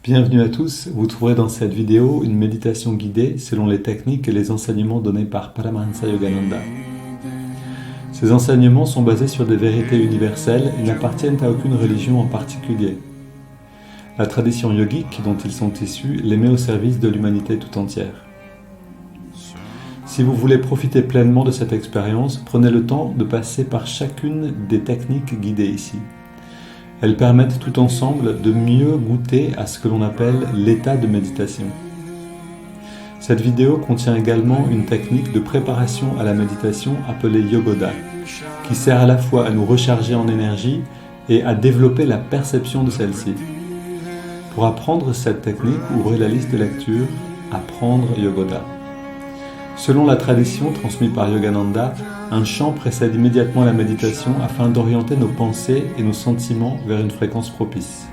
Bienvenue à tous, vous trouverez dans cette vidéo une méditation guidée selon les techniques et les enseignements donnés par Paramahansa Yogananda. Ces enseignements sont basés sur des vérités universelles et n'appartiennent à aucune religion en particulier. La tradition yogique dont ils sont issus les met au service de l'humanité tout entière. Si vous voulez profiter pleinement de cette expérience, prenez le temps de passer par chacune des techniques guidées ici. Elles permettent tout ensemble de mieux goûter à ce que l'on appelle l'état de méditation. Cette vidéo contient également une technique de préparation à la méditation appelée Yogoda, qui sert à la fois à nous recharger en énergie et à développer la perception de celle-ci. Pour apprendre cette technique, ouvrez la liste de lecture « Apprendre Yogoda ». Selon la tradition transmise par Yogananda, un chant précède immédiatement la méditation afin d'orienter nos pensées et nos sentiments vers une fréquence propice.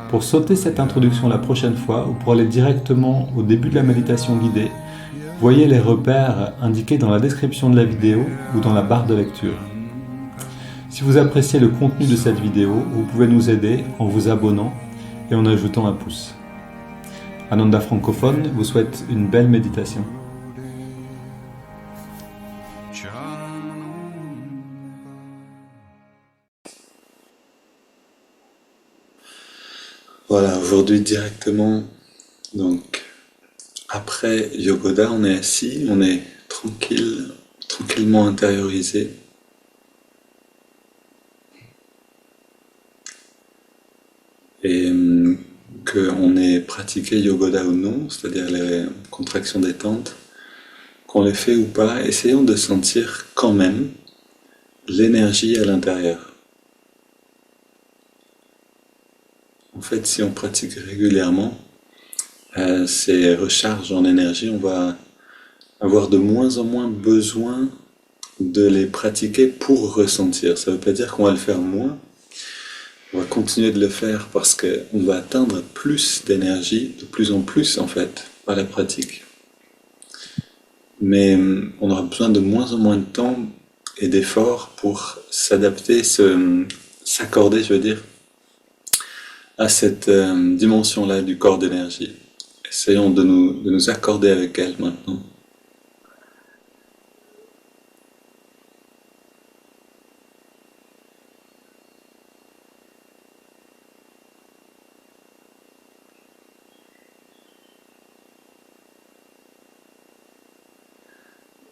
Pour sauter cette introduction la prochaine fois ou pour aller directement au début de la méditation guidée, voyez les repères indiqués dans la description de la vidéo ou dans la barre de lecture. Si vous appréciez le contenu de cette vidéo, vous pouvez nous aider en vous abonnant et en ajoutant un pouce. Ananda francophone vous souhaite une belle méditation. Voilà, aujourd'hui directement, donc après Yogoda, on est assis, on est tranquille, tranquillement intériorisé. Et qu'on ait pratiqué Yogoda ou non, c'est-à-dire les contractions détente, qu'on les fait ou pas, essayons de sentir quand même l'énergie à l'intérieur. En fait, si on pratique régulièrement ces recharges en énergie, on va avoir de moins en moins besoin de les pratiquer pour ressentir. Ça ne veut pas dire qu'on va le faire moins, on va continuer de le faire parce qu'on va atteindre plus d'énergie, de plus en plus en fait, par la pratique. Mais on aura besoin de moins en moins de temps et d'efforts pour s'adapter, s'accorder, je veux dire, à cette dimension-là du corps d'énergie. Essayons de nous accorder avec elle maintenant.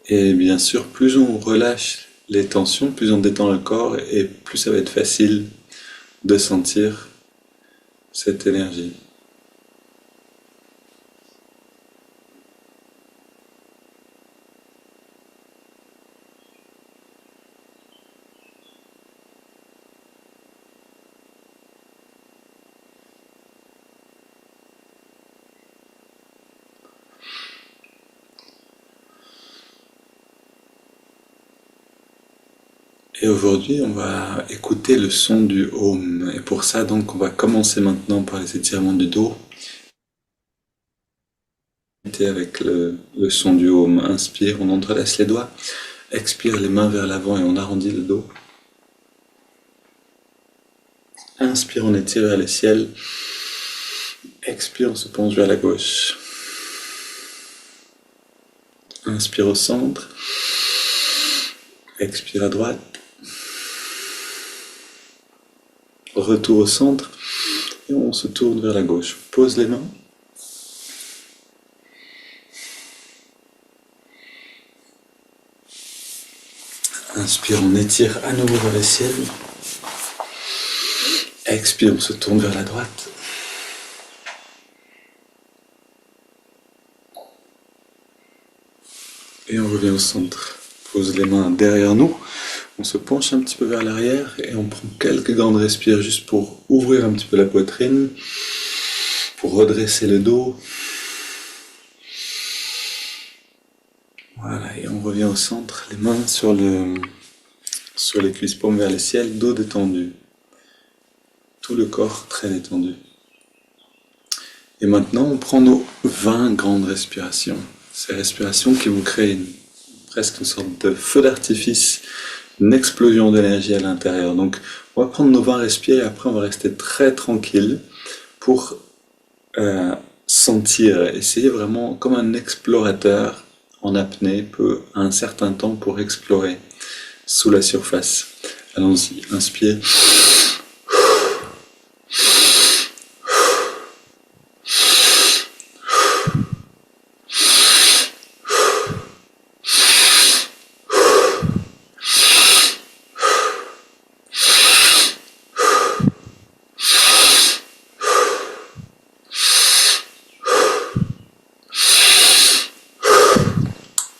Et bien sûr, plus on relâche les tensions, plus on détend le corps et plus ça va être facile de sentir cette énergie. Et aujourd'hui, on va écouter le son du Om. Et pour ça, donc, on va commencer maintenant par les étirements du dos. Avec le son du Om. Inspire, on entrelace les doigts. Expire, les mains vers l'avant et on arrondit le dos. Inspire, on étire vers le ciel. Expire, on se penche vers la gauche. Inspire au centre. Expire à droite. Retour au centre. Et on se tourne vers la gauche. Pose les mains. Inspire, on étire à nouveau vers le ciel. Expire, on se tourne vers la droite. Et on revient au centre. Pose les mains derrière nous. On se penche un petit peu vers l'arrière et on prend quelques grandes respires juste pour ouvrir un petit peu la poitrine, pour redresser le dos. Voilà, et on revient au centre, les mains sur les cuisses, paumes vers le ciel, dos détendu. Tout le corps très détendu. Et maintenant, on prend nos 20 grandes respirations. Ces respirations qui vous créent presque une sorte de feu d'artifice, une explosion d'énergie à l'intérieur. Donc, on va prendre nos 20 respires et après, on va rester très tranquille pour euh, sentir, essayer vraiment comme un explorateur en apnée peut un certain temps pour explorer sous la surface. Allons-y, inspire.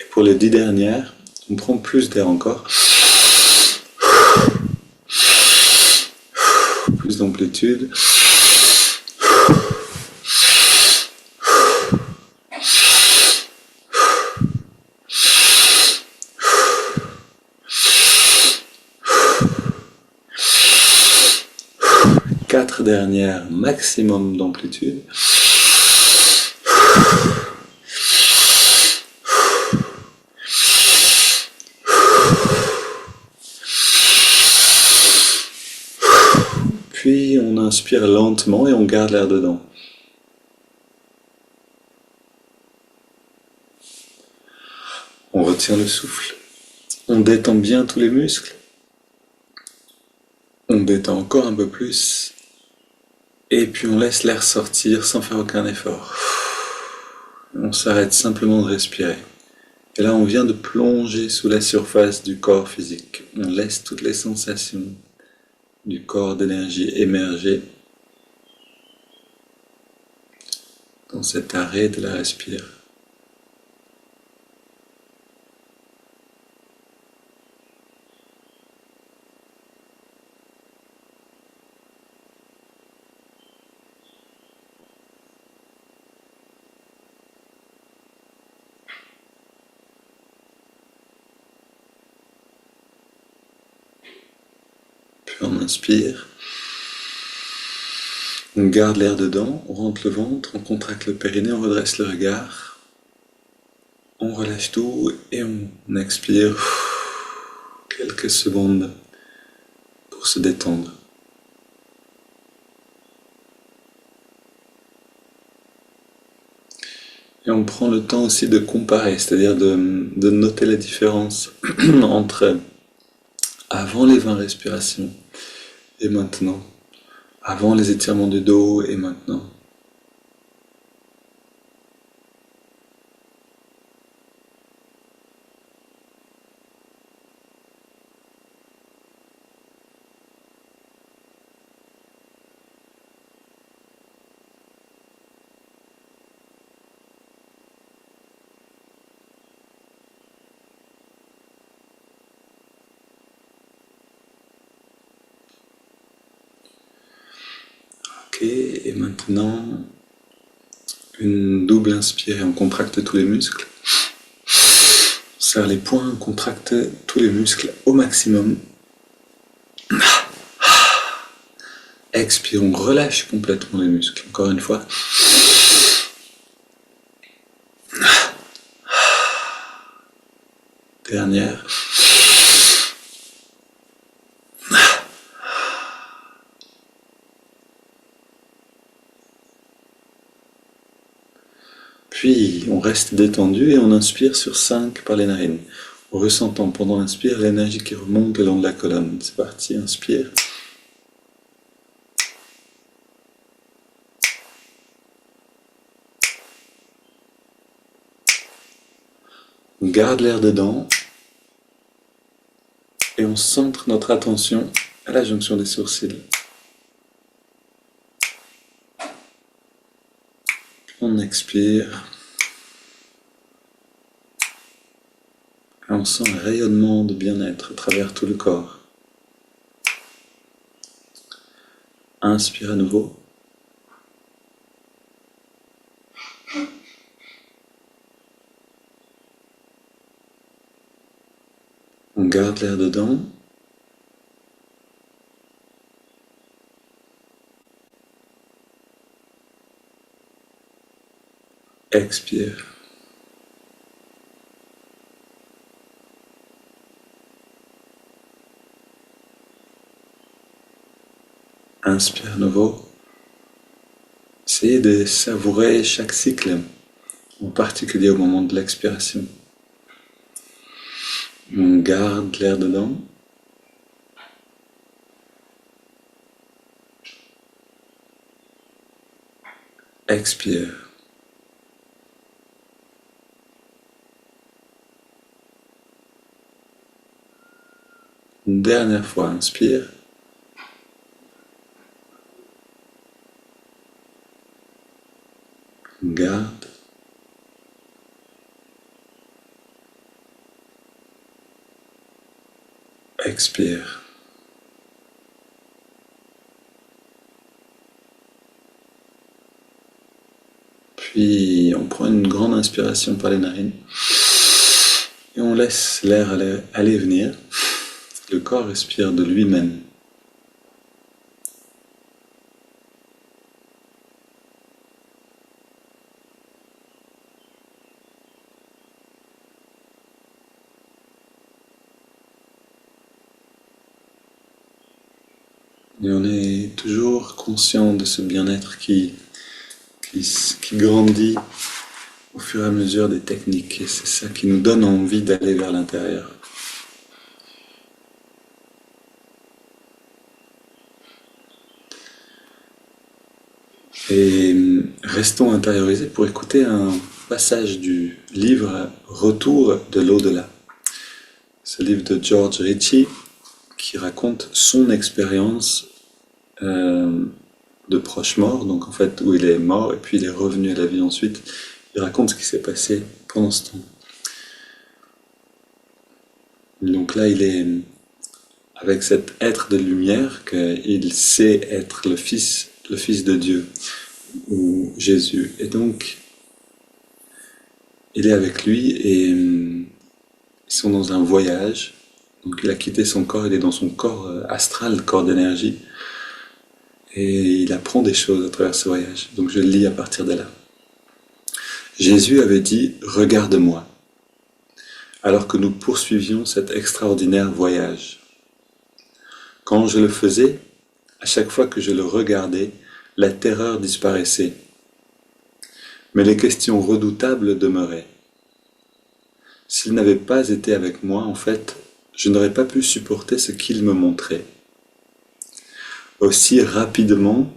Et pour les 10 dernières, on prend plus d'air encore, plus d'amplitude. Quatre dernières, maximum d'amplitude. Puis on inspire lentement et on garde l'air dedans. On retient le souffle. On détend bien tous les muscles. On détend encore un peu plus. Et puis on laisse l'air sortir sans faire aucun effort. On s'arrête simplement de respirer. Et là, on vient de plonger sous la surface du corps physique. On laisse toutes les sensations du corps d'énergie émerger dans cet arrêt de la respiration. Puis on inspire. On garde l'air dedans, on rentre le ventre, on contracte le périnée, on redresse le regard. On relâche tout et on expire quelques secondes pour se détendre. Et on prend le temps aussi de comparer, c'est-à-dire de noter la différence entre avant les 20 respirations et maintenant, avant les étirements du dos et maintenant. Ok, et maintenant, une double inspire et on contracte tous les muscles. On serre les poings, on contracte tous les muscles au maximum. Expire, on relâche complètement les muscles. Encore une fois. Dernière. Puis on reste détendu et on inspire sur 5 par les narines. En ressentant pendant l'inspire l'énergie qui remonte le long de la colonne. C'est parti, inspire. On garde l'air dedans et on centre notre attention à la jonction des sourcils. On expire. Et on sent un rayonnement de bien-être à travers tout le corps. Inspire à nouveau. On garde l'air dedans. Expire. Inspire à nouveau. Essayez de savourer chaque cycle, en particulier au moment de l'expiration. On garde l'air dedans. Expire. Une dernière fois, inspire. Garde. Expire. Puis on prend une grande inspiration par les narines et on laisse l'air aller et venir. Le corps respire de lui-même. Et on est toujours conscient de ce bien-être qui grandit au fur et à mesure des techniques. Et c'est ça qui nous donne envie d'aller vers l'intérieur. Et restons intériorisés pour écouter un passage du livre Retour de l'au-delà. Ce livre de George Ritchie qui raconte son expérience de proche mort, donc en fait où il est mort et puis il est revenu à la vie ensuite. Il raconte ce qui s'est passé pendant ce temps. Donc là il est avec cet être de lumière qu'il sait être le fils de Dieu ou Jésus. Et donc il est avec lui et ils sont dans un voyage. Donc il a quitté son corps, il est dans son corps astral, corps d'énergie. Et il apprend des choses à travers ce voyage. Donc je le lis à partir de là. Jésus avait dit « Regarde-moi » alors que nous poursuivions cet extraordinaire voyage. Quand je le faisais, à chaque fois que je le regardais, la terreur disparaissait. Mais les questions redoutables demeuraient. S'il n'avait pas été avec moi, en fait, je n'aurais pas pu supporter ce qu'il me montrait. Aussi rapidement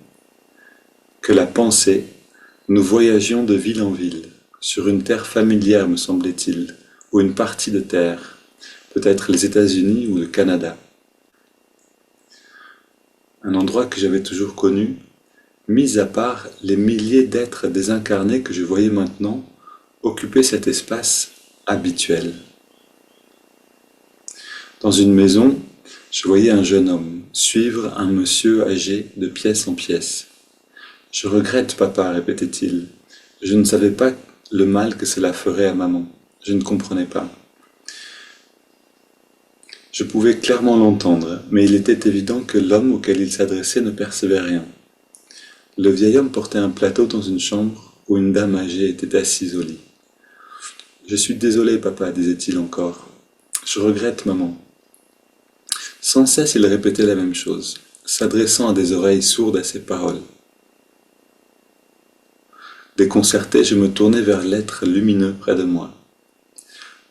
que la pensée, nous voyagions de ville en ville, sur une terre familière me semblait-il, ou une partie de terre, peut-être les États-Unis ou le Canada. Un endroit que j'avais toujours connu, mis à part les milliers d'êtres désincarnés que je voyais maintenant occuper cet espace habituel. Dans une maison, je voyais un jeune homme suivre un monsieur âgé de pièce en pièce. « Je regrette, papa, répétait-il. Je ne savais pas le mal que cela ferait à maman. Je ne comprenais pas. » Je pouvais clairement l'entendre, mais il était évident que l'homme auquel il s'adressait ne percevait rien. Le vieil homme portait un plateau dans une chambre où une dame âgée était assise au lit. « Je suis désolé, papa, disait-il encore. Je regrette, maman. » Sans cesse il répétait la même chose, s'adressant à des oreilles sourdes à ses paroles. Déconcerté, je me tournai vers l'être lumineux près de moi.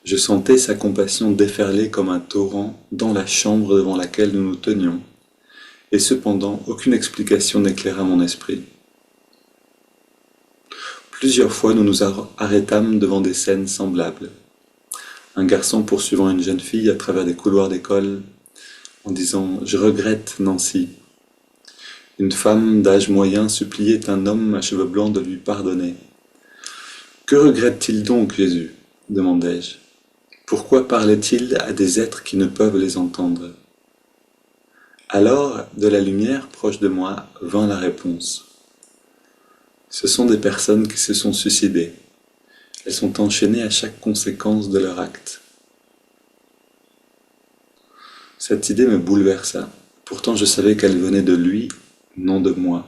Je sentais sa compassion déferler comme un torrent dans la chambre devant laquelle nous nous tenions, et cependant aucune explication n'éclaira mon esprit. Plusieurs fois nous nous arrêtâmes devant des scènes semblables. Un garçon poursuivant une jeune fille à travers des couloirs d'école en disant « Je regrette, Nancy ». Une femme d'âge moyen suppliait un homme à cheveux blancs de lui pardonner. « Que regrette-t-il donc, Jésus ?» demandai-je. « Pourquoi parlait-il à des êtres qui ne peuvent les entendre ?» Alors, de la lumière proche de moi, vint la réponse. Ce sont des personnes qui se sont suicidées. Elles sont enchaînées à chaque conséquence de leur acte. Cette idée me bouleversa. Pourtant je savais qu'elle venait de lui, non de moi,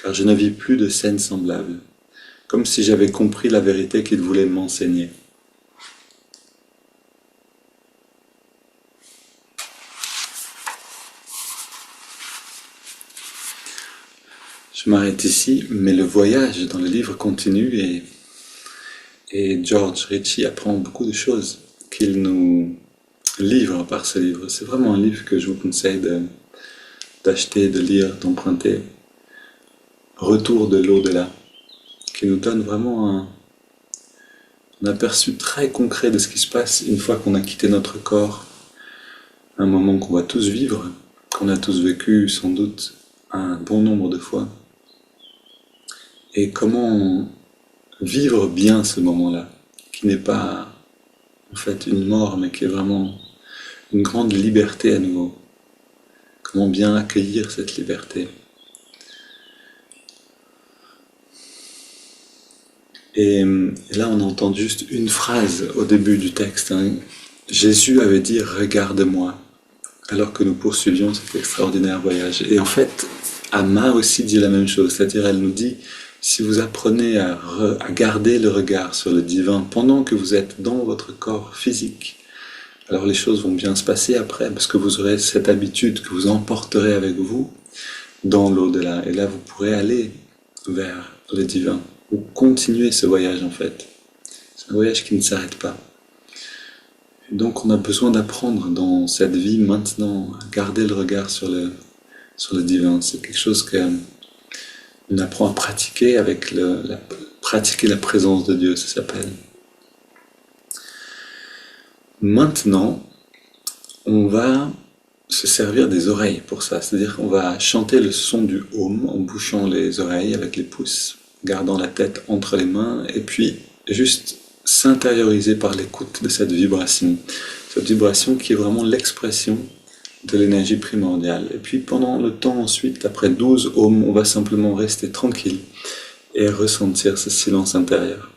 car je ne vis plus de scènes semblables, comme si j'avais compris la vérité qu'il voulait m'enseigner. Je Je m'arrête ici, mais le voyage dans le livre continue et George Ritchie apprend beaucoup de choses qu'il nous livre par ce livre. C'est vraiment un livre que je vous conseille d'acheter, de lire, d'emprunter. Retour de l'au-delà, qui nous donne vraiment un aperçu très concret de ce qui se passe une fois qu'on a quitté notre corps. Un moment qu'on va tous vivre, qu'on a tous vécu sans doute un bon nombre de fois. Et comment vivre bien ce moment-là, qui n'est pas en fait une mort, mais qui est vraiment une grande liberté à nouveau. Comment bien accueillir cette liberté. Et là, on entend juste une phrase au début du texte, hein. Jésus avait dit regarde-moi, alors que nous poursuivions cet extraordinaire voyage. Et en fait, Amma aussi dit la même chose, c'est-à-dire elle nous dit si vous apprenez à garder le regard sur le divin pendant que vous êtes dans votre corps physique, alors les choses vont bien se passer après, parce que vous aurez cette habitude que vous emporterez avec vous dans l'au-delà. Et là, vous pourrez aller vers le divin, ou continuer ce voyage en fait. C'est un voyage qui ne s'arrête pas. Et donc on a besoin d'apprendre dans cette vie maintenant à garder le regard sur le divin. C'est quelque chose qu'on apprend à pratiquer avec pratiquer la présence de Dieu, ça s'appelle. Maintenant, on va se servir des oreilles pour ça. C'est-à-dire qu'on va chanter le son du Om en bouchant les oreilles avec les pouces, gardant la tête entre les mains, et puis juste s'intérioriser par l'écoute de cette vibration. Cette vibration qui est vraiment l'expression de l'énergie primordiale. Et puis pendant le temps ensuite, après 12 Om, on va simplement rester tranquille et ressentir ce silence intérieur.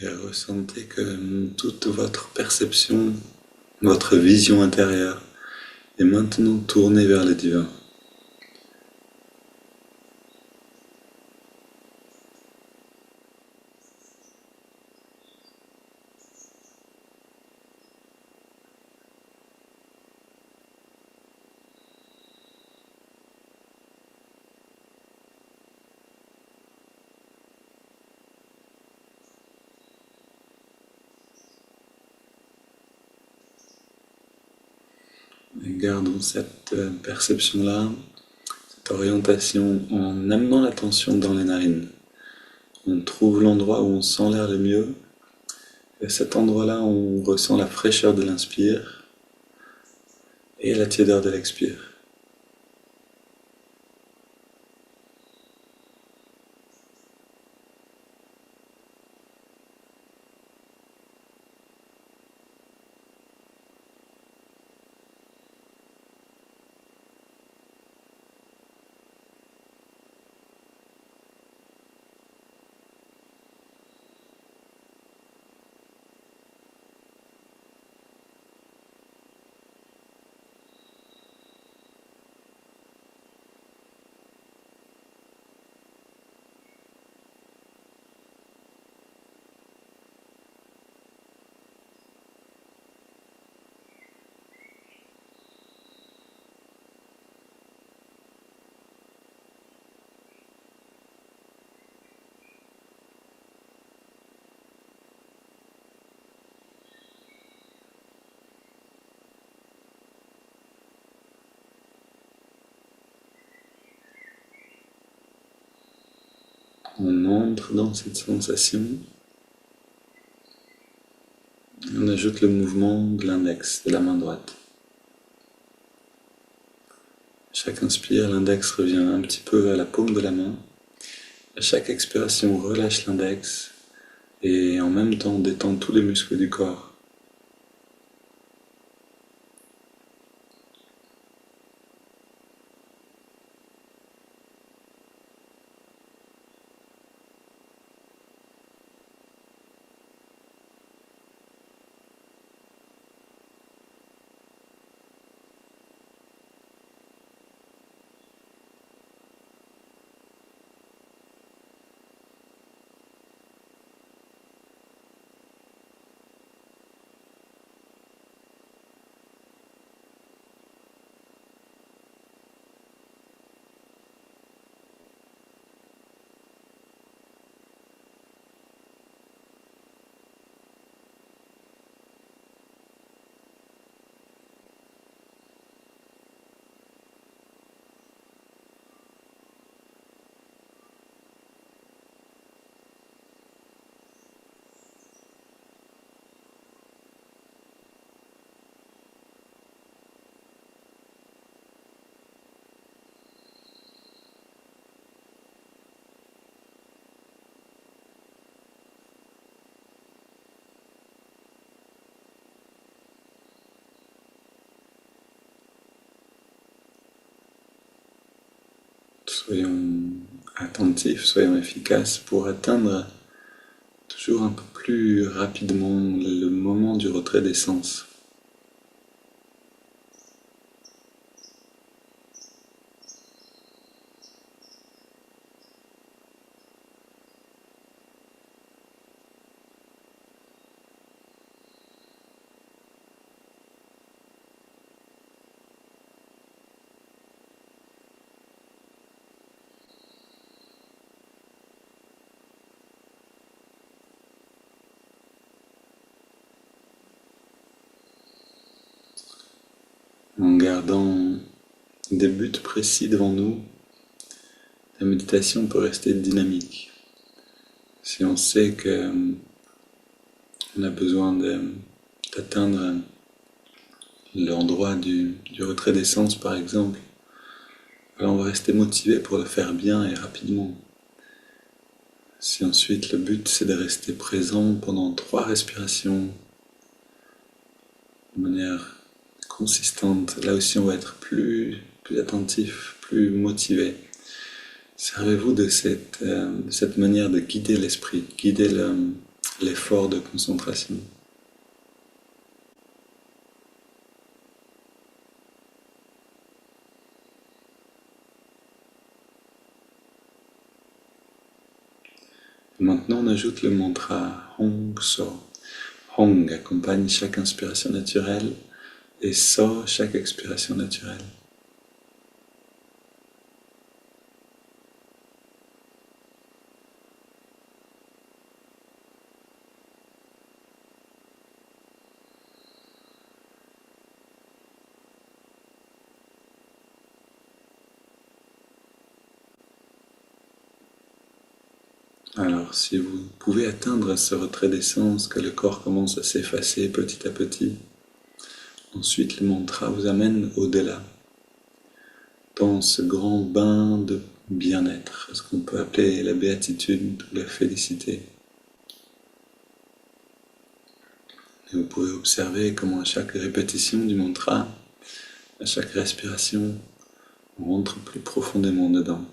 Et ressentez que toute votre perception, votre vision intérieure est maintenant tournée vers le divin. Et gardons cette perception-là, cette orientation en amenant l'attention dans les narines. On trouve l'endroit où on sent l'air le mieux. Et à cet endroit-là, on ressent la fraîcheur de l'inspire et la tiédeur de l'expire. On entre dans cette sensation. On ajoute le mouvement de l'index de la main droite. Chaque inspire, l'index revient un petit peu à la paume de la main. À chaque expiration, on relâche l'index et en même temps on détend tous les muscles du corps. Soyons attentifs, soyons efficaces pour atteindre toujours un peu plus rapidement le moment du retrait des sens. En gardant des buts précis devant nous, la méditation peut rester dynamique. Si on sait que on a besoin d'atteindre l'endroit du retrait des sens par exemple, alors on va rester motivé pour le faire bien et rapidement. Si ensuite le but c'est de rester présent pendant 3 respirations de manière consistante, là aussi on va être plus attentif, plus motivé. Servez-vous de cette manière de guider l'esprit, guider l'effort de concentration. Maintenant, on ajoute le mantra Hong So. Hong accompagne chaque inspiration naturelle et So chaque expiration naturelle. Alors, si vous pouvez atteindre ce retrait d'essence, que le corps commence à s'effacer petit à petit, ensuite le mantra vous amène au-delà, dans ce grand bain de bien-être, ce qu'on peut appeler la béatitude ou la félicité. Et vous pouvez observer comment à chaque répétition du mantra, à chaque respiration, on rentre plus profondément dedans.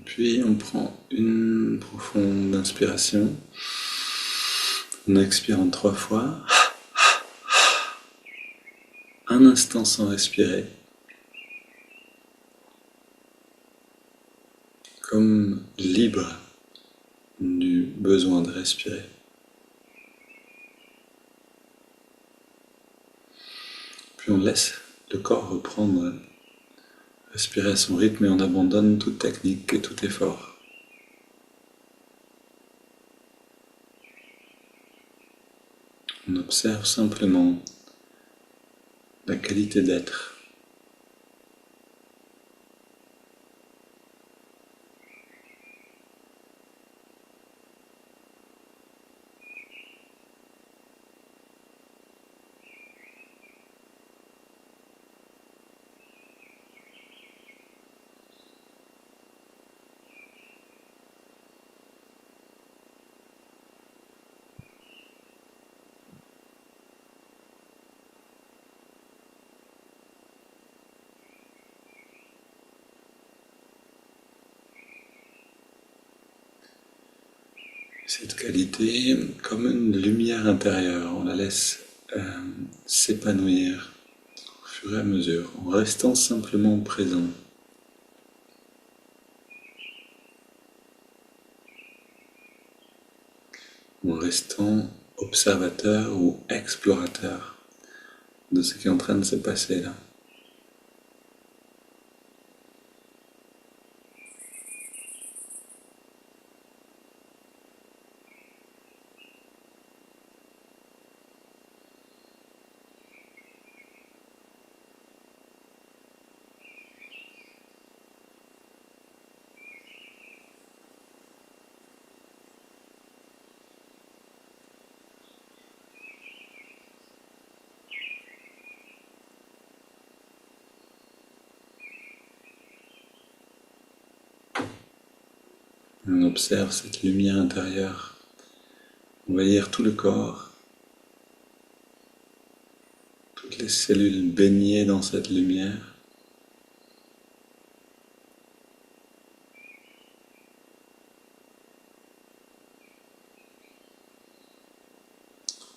Puis on prend une profonde inspiration. On expire en 3 fois. Un instant sans respirer. Comme libre du besoin de respirer. Puis on laisse le corps reprendre, respirer à son rythme et on abandonne toute technique et tout effort. On observe simplement la qualité d'être. Cette qualité, comme une lumière intérieure, on la laisse s'épanouir au fur et à mesure, en restant simplement présent. En restant observateur ou explorateur de ce qui est en train de se passer là. On observe cette lumière intérieure envahir tout le corps, toutes les cellules baignées dans cette lumière.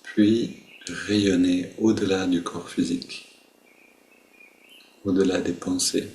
Puis rayonner au-delà du corps physique, au-delà des pensées.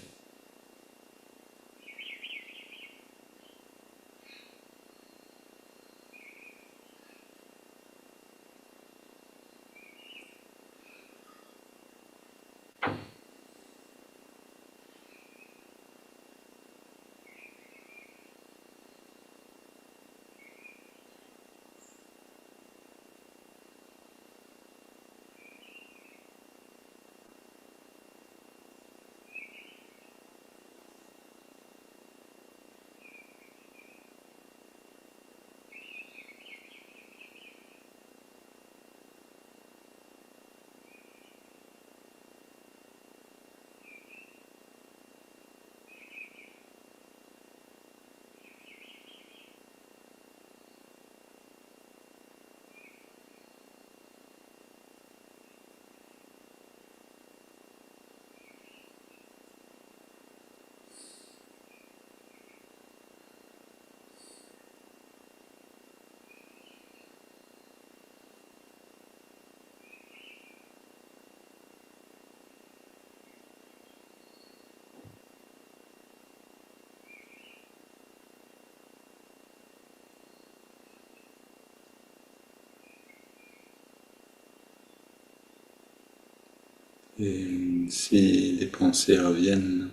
Et si les pensées reviennent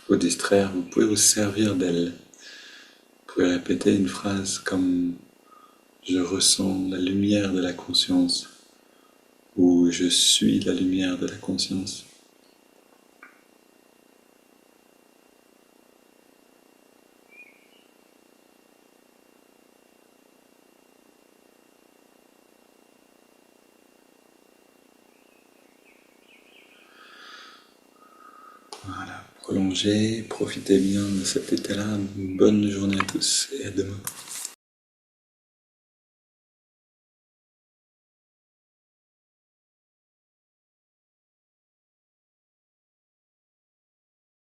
vous distraire, vous pouvez vous servir d'elles. Vous pouvez répéter une phrase comme je ressens la lumière de la conscience ou je suis la lumière de la conscience. Voilà, prolongez, profitez bien de cet état-là. Bonne journée à tous et à demain.